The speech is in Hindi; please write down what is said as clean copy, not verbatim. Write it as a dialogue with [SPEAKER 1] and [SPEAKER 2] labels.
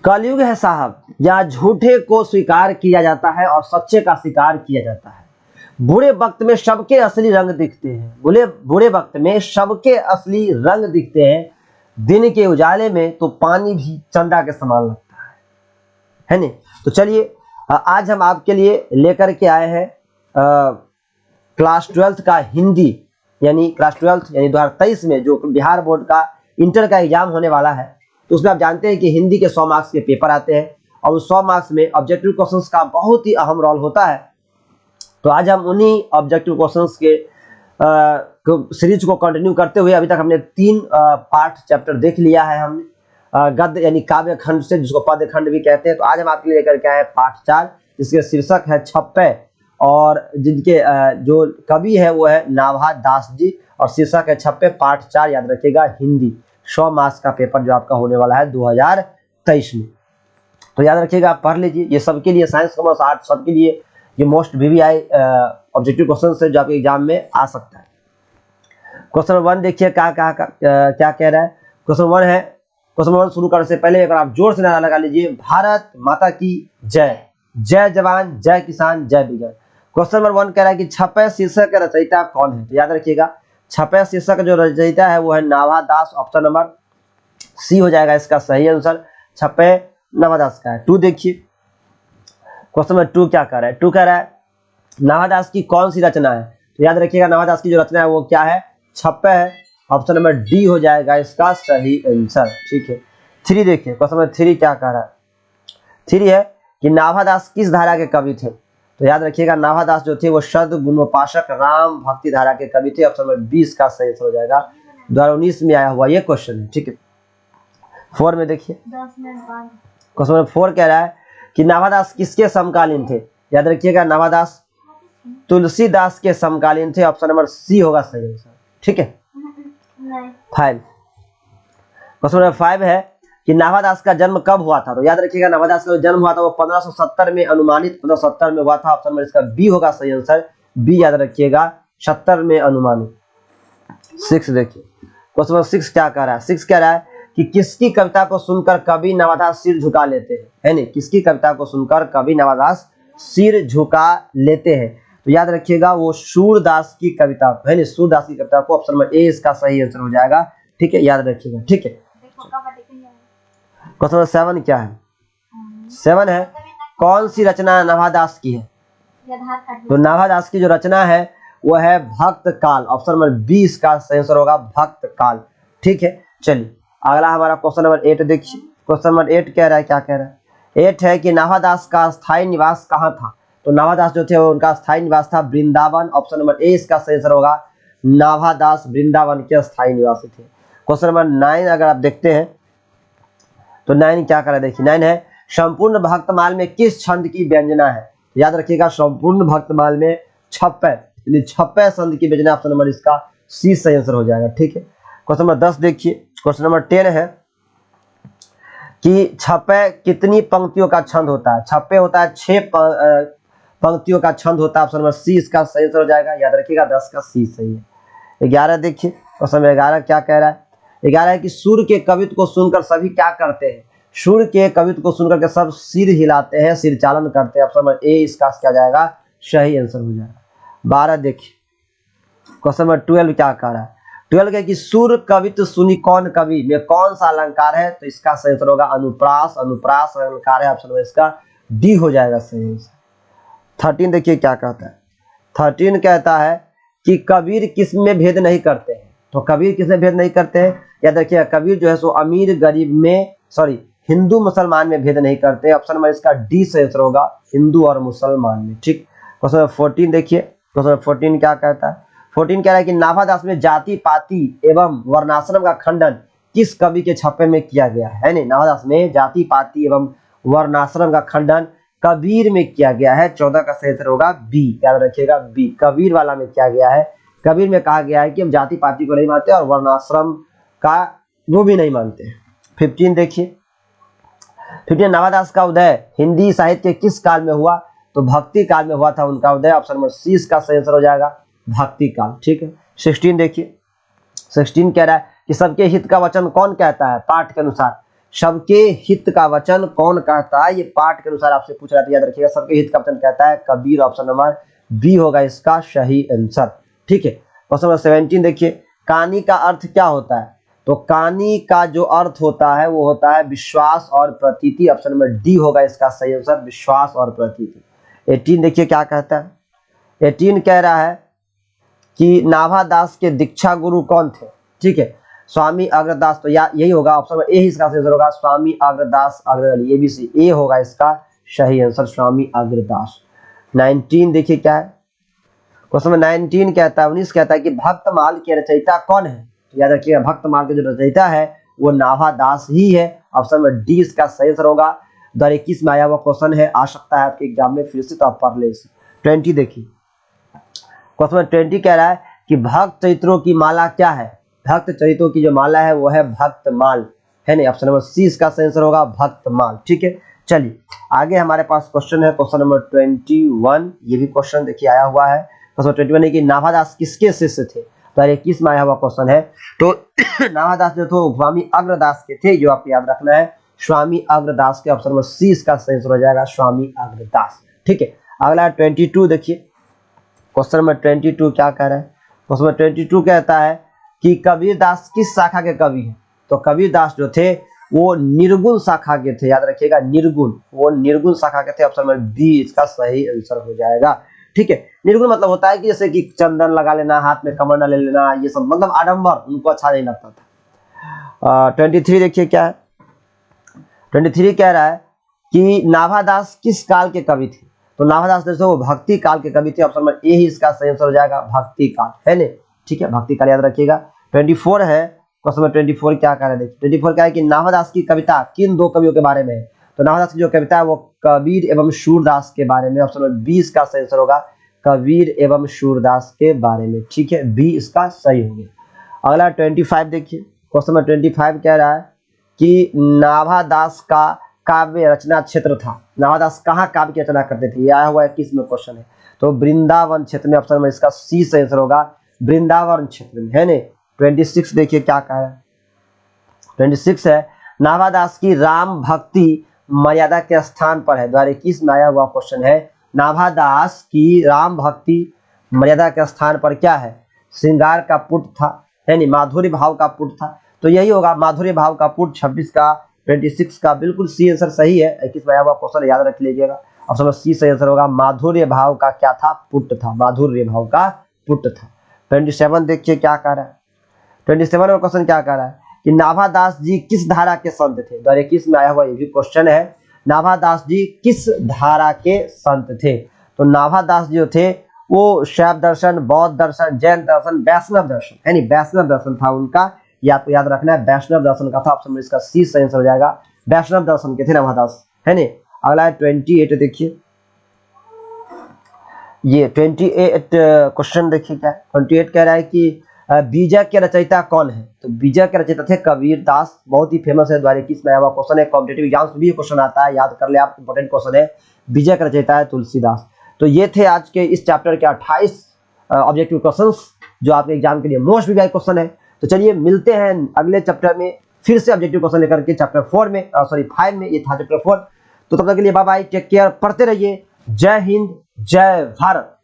[SPEAKER 1] कलयुग है साहब, यहाँ झूठे को स्वीकार किया जाता है और सच्चे का स्वीकार किया जाता है। बुरे वक्त में सबके असली रंग दिखते हैं, बुरे बुरे वक्त में सबके असली रंग दिखते हैं। दिन के उजाले में तो पानी भी चंदा के समान लगता है नहीं? तो चलिए आज हम आपके लिए लेकर के आए हैं क्लास 12th का हिंदी, यानी क्लास 12th यानी 2023 में जो बिहार बोर्ड का इंटर का एग्जाम होने वाला है, तो उसमें आप जानते हैं कि हिंदी के 100 मार्क्स के पेपर आते हैं और उस 100 मार्क्स में ऑब्जेक्टिव क्वेश्चंस का बहुत ही अहम रोल होता है। तो आज हम उन्हीं ऑब्जेक्टिव क्वेश्चंस के सीरीज को कंटिन्यू करते हुए, अभी तक हमने 3 पार्ट चैप्टर देख लिया है हमने गद्य यानी काव्य खंड से, जिसको पद्य खंड भी कहते हैं। तो आज हम आपके लिए लेकर के आए पार्ट 4, जिसके शीर्षक है छप्पे, और जिनके जो कवि है वो है नाभा दास जी, और शीर्षक है छप्पे पार्ट 4। याद रखिएगा, हिंदी 100 मार्क्स का पेपर जो आपका होने वाला है 2023 में। तो याद रखिएगा, पढ़ लीजिए, ये सबके लिए, साइंस कॉमर्स आर्ट्स सबके लिए ये मोस्ट VVI ऑब्जेक्टिव क्वेश्चन है जो आपके एग्जाम में आ सकता है। क्वेश्चन नंबर 1 देखिए क्या कह रहा है। क्वेश्चन 1 है, क्वेश्चन 1 शुरू करने से पहले एक बार आप जोर से नारा लगा लीजिए, भारत माता की जय, जय जवान जय किसान जय विज्ञान। क्वेश्चन नंबर 1 कह रहा है कि छपे शीर्षक का रचयिता कौन है? तो याद रखिएगा, छपे शीर्षक जो रचयिता है वो है नाभा दास। ऑप्शन नंबर सी हो जाएगा इसका सही आंसर, छपे नाभा दास का है। 2 देखिए, क्वेश्चन नंबर 2 क्या कर रहा है? 2 कह रहा है नाभा दास की कौन सी रचना है? तो याद रखिएगा, नाभा दास की जो रचना है वो क्या है? छप्पे है। ऑप्शन नंबर डी हो जाएगा इसका सही आंसर। ठीक है। 3 देखिए, क्वेश्चन नंबर 3 क्या कह रहा है? 3 है कि नाभा दास किस धारा के कवि थे? तो याद रखिएगा, नाभा दास जो थे वो शरद गुणोपासक राम भक्ति धारा के कवि थे। ऑप्शन नंबर 20 का सही आंसर हो जाएगा, 2019 में आया हुआ ये क्वेश्चन है। ठीक है। 4 में देखिए, क्वेश्चन नंबर 4 कह रहा है कि नाभा दास किसके समकालीन थे? याद रखिएगा, नाभा दास तुलसीदास के समकालीन थे। ऑप्शन नंबर सी होगा सही आंसर। ठीक है। 5, क्वेश्चन नंबर 5 है कि नाभा दास का जन्म कब हुआ था? तो याद रखिएगा, नाभा दास का जन्म हुआ था वो 1570 में, अनुमानित 1570 में हुआ था। ऑप्शन नंबर इसका बी होगा सही आंसर, बी याद रखिएगा, 70 में अनुमानित। 6 देखिए, क्वेश्चन नंबर 6 क्या कह रहा है? 6 कह रहा है कि किसकी कविता को सुनकर कवि नाभादास सिर झुका लेते हैं? है नहीं? किसकी कविता को सुनकर कवि नाभादास सिर झुका लेते हैं? तो याद रखिएगा, वो सूरदास की कविता है नहीं, सूरदास की कविता को। ऑप्शन नंबर ए इसका सही आंसर हो जाएगा। ठीक है, याद रखिएगा। ठीक है। क्वेश्चन नंबर 7 क्या है? 7 है, कौन सी रचना नाभादास की है? तो नाभादास की जो रचना है वो है भक्त काल। ऑप्शन नंबर 20 का सही आंसर होगा, भक्त काल। ठीक है। चलिए अगला हमारा क्वेश्चन नंबर 8 देखिए। क्वेश्चन नंबर 8 कह रहा है, क्या कह रहा है? 8 है कि नाभादास का स्थायी निवास कहाँ था? तो नाभादास जो थे उनका स्थायी निवास था वृंदावन। ऑप्शन नंबर ए इसका सही आंसर होगा, नाभादास वृंदावन के स्थायी निवासी थे। क्वेश्चन नंबर 9 अगर आप देखते हैं तो 9 क्या कर रहा है? देखिए 9 है, संपूर्ण भक्तमाल में किस छंद की व्यंजना है? याद रखिएगा, संपूर्ण भक्तमाल में छप्पे यानी छप्पे छंद की व्यंजना। ऑप्शन नंबर इसका सी सही आंसर हो जाएगा। ठीक है। क्वेश्चन नंबर 10 देखिए। क्वेश्चन नंबर 10 है कि छप्पे कितनी पंक्तियों का छंद होता है? छप्पे होता है 6 पंक्तियों का छंद होता है। ऑप्शन नंबर सी इसका सही आंसर हो जाएगा। याद रखिएगा, 10 का सी सही है। 11 देखिए, क्वेश्चन नंबर 11 क्या कह रहा है? 11 है कि सूर्य के कवित्व को सुनकर सभी क्या करते हैं? सूर्य के कवित्व को सुनकर के सब सिर हिलाते हैं, सिर चालन करते हैं। ऑप्शन नंबर ए इसका क्या जाएगा, सही आंसर हो जाएगा। 12 देखिए, क्वेश्चन नंबर 12 क्या कह रहा है? 12 है कि सूर्य कवित्व सुनी कौन कवि में कौन सा अलंकार है? तो इसका सही आंसर होगा अनुप्रास। अनुप्रास अलंकार है। ऑप्शन नंबर इसका डी हो जाएगा सही आंसर। 13 देखिए क्या कहता है? 13 कहता है कि कबीर किस में भेद नहीं करते हैं? तो कबीर किस में भेद नहीं करते हैं? याद रखिए, कबीर जो है सो अमीर गरीब में, सॉरी, हिंदू मुसलमान में भेद नहीं करते। ऑप्शन नंबर इसका डी से आंसर होगा, हिंदू और मुसलमान में। ठीक। क्वेश्चन नंबर 14 देखिए। क्वेश्चन नंबर 14 क्या कहता है? 14 कह रहा है कि नाभादास में जाति पाति एवं वर्णाश्रम का खंडन किस कवि के छप्पे में किया गया है? नहीं, नाभादास में जाति पाति एवं वर्णाश्रम का खंडन कबीर में किया गया है। 14 का सही आंसर होगा बी। याद रखिएगा, बी कबीर वाला में किया गया है। कबीर में कहा गया है कि हम जाति पाति को नहीं मानते और वर्णाश्रम का वो भी नहीं मानते। 15 देखिए। 15 नाभादास का उदय हिंदी साहित्य के किस काल में हुआ? तो भक्ति काल में हुआ था उनका उदय। ऑप्शन नंबर सी इसका सही आंसर हो जाएगा, भक्ति काल। ठीक है। 16 देखिए। 16 कह रहा है कि सबके हित का वचन कौन कहता है? पाठ के अनुसार सबके हित का वचन कौन कहता है, ये पाठ के अनुसार आपसे पूछ रहा था, याद रखिएगा। सबके हित का वचन कहता है कबीर, ऑप्शन नंबर बी होगा इसका सही आंसर। ठीक है, क्वेश्चन नंबर 17 देखिए, कानी का अर्थ क्या होता है? तो कानी का जो अर्थ होता है वो होता है विश्वास और प्रतीति, ऑप्शन नंबर डी होगा इसका सही आंसर, विश्वास और प्रतीति। 18 देखिए क्या कहता है, 18 कह रहा है कि नाभादास के दीक्षा गुरु कौन थे? ठीक है, स्वामी अग्रदास, तो यही होगा ऑप्शन नंबर ए ही इसका सही आंसर होगा, स्वामी अग्रदास अग्रवाली, ABC ए होगा इसका सही आंसर, स्वामी अग्रदास। 19 देखिए क्या है, क्वेश्चन नंबर 19 कहता है, 19 कहता है कि भक्तमाल के रचयिता कौन है? तो याद रखिएगा भक्तमाल के जो रचयिता है वो नाभादास ही है, ऑप्शन नंबर डी इसका सही आंसर होगा। 2021 में आया हुआ क्वेश्चन है, आ सकता है आपके एग्जाम में, फिर से तो आप पढ़ ले इसे। 20 देखिए, क्वेश्चन नंबर 20 कह रहा है कि भक्त चरित्रों की माला क्या है? भक्त चरित्रों की जो माला है वो है भक्तमाल, है नहीं, ऑप्शन नंबर सी इसका सही आंसर होगा, भक्तमाल। ठीक है, चलिए आगे हमारे पास क्वेश्चन है, क्वेश्चन नंबर 21। ये भी क्वेश्चन देखिए आया हुआ है, क्वेश्चन 21 है कि नाभादास किसके शिष्य थे? तो 21 में आया हुआ क्वेश्चन है। तो नाभादास जो थे स्वामी अग्रदास के थे, जो आपको याद रखना है, स्वामी अग्रदास के, ऑप्शन नंबर सी इसका सही आंसर हो जाएगा, स्वामी अग्रदास। ठीक है, अगला 22 देखिए, क्वेश्चन नंबर 22 क्या कह रहा है? क्वेश्चन नंबर 22 कहता है कि कबीरदास किस शाखा के कवि हैं? तो कबीरदास जो थे वो निर्गुण शाखा के थे, याद रखिएगा निर्गुण, वो निर्गुण शाखा के थे, ऑप्शन नंबर बी इसका सही आंसर हो जाएगा। ठीक है, निर्गुण मतलब होता है कि जैसे कि चंदन लगा लेना, हाथ में कमर न ले लेना, ये सब मतलब आडंबर, उनको अच्छा नहीं लगता था। 23 देखिए क्या है, 23 कह रहा है कि नाभादास किस काल के कवि थे? तो नाभादास जैसे वो भक्ति काल के कवि थे, ऑप्शन नंबर ए ही इसका सही आंसर हो जाएगा, भक्ति काल, है ना। ठीक है, भक्ति काल याद रखिएगा। 24 है, क्वेश्चन नंबर 24 क्या कह रहा है, देखिए 24 क्या है कि नाभादास की कविता किन दो कवियों के बारे में है? तो नाभादास की जो कविता है वो कबीर एवं सूरदास के बारे में, ऑप्शन नंबर बी इसका सही आंसर होगा, कबीर एवं सूरदास के बारे में। ठीक है, बी इसका सही हो गया। अगला 25 देखिए, क्वेश्चन नंबर 25 कह रहा है कि नाभादास का काव्य रचना क्षेत्र था। नाभादास कहाँ काव्य की रचना करते थे? ये आया हुआ 21 में क्वेश्चन है, तो वृंदावन क्षेत्र में, ऑप्शन नंबर इसका सी सही आंसर होगा, वृंदावन क्षेत्र में, है ने। 26 देखिए क्या कहा है, 26 है नाभादास की राम भक्ति मर्यादा के स्थान पर है। 2021 में आया हुआ क्वेश्चन है, नाभादास की राम भक्ति मर्यादा के स्थान पर क्या है? श्रृंगार का पुट था, है नहीं, माधुर्य भाव का पुट था, तो यही होगा माधुर्य भाव का पुट। 26 का बिल्कुल सी आंसर सही है, 21 में आया हुआ क्वेश्चन याद रख लीजिएगा, ऑप्शन सी सही आंसर होगा, माधुर्य भाव का क्या था? पुट था, माधुर्य भाव का पुट था। 27 देखिए क्या कह रहा है, 27 में क्वेश्चन क्या कह रहा है कि नाभादास जी किस धारा के संत थे? 2021 में आया हुआ ये भी क्वेश्चन है, नाभादास जी किस धारा के संत थे? तो नाभादास जो थे वो शैव दर्शन, बौद्ध दर्शन, जैन दर्शन, वैष्णव दर्शन, यानी वैष्णव दर्शन था उनका, ये आपको याद रखना है, वैष्णव दर्शन का था, ऑप्शन में इसका सी सही आंसर हो जाएगा, वैष्णव दर्शन के थे नाभादास, है ने। अगला है 28 देखिए, ये 28 क्वेश्चन देखिए क्या है, 28 कह रहा है कि बीजा के रचयिता कौन है? तो बीजा के रचयिता थे कबीरदास, बहुत ही फेमस है, 2021 में आया हुआ क्वेश्चन है, कॉम्पिटेटिव एग्जाम्स में भी क्वेश्चन आता है, याद कर ले आप, इंपॉर्टेंट क्वेश्चन है। बीजा के रचयिता है तुलसीदास। तो ये थे आज के इस चैप्टर के 28 ऑब्जेक्टिव क्वेश्चंस, जो आपके एग्जाम के लिए मोस्ट प्रीवियस क्वेश्चन है। तो चलिए मिलते हैं अगले चैप्टर में, फिर से ऑब्जेक्टिव क्वेश्चन लेकर के, चैप्टर 4 में, सॉरी 5 में, ये था चैप्टर 4। तो तब तक के लिए बाय बाय, टेक केयर, पढ़ते रहिए। जय हिंद, जय भारत।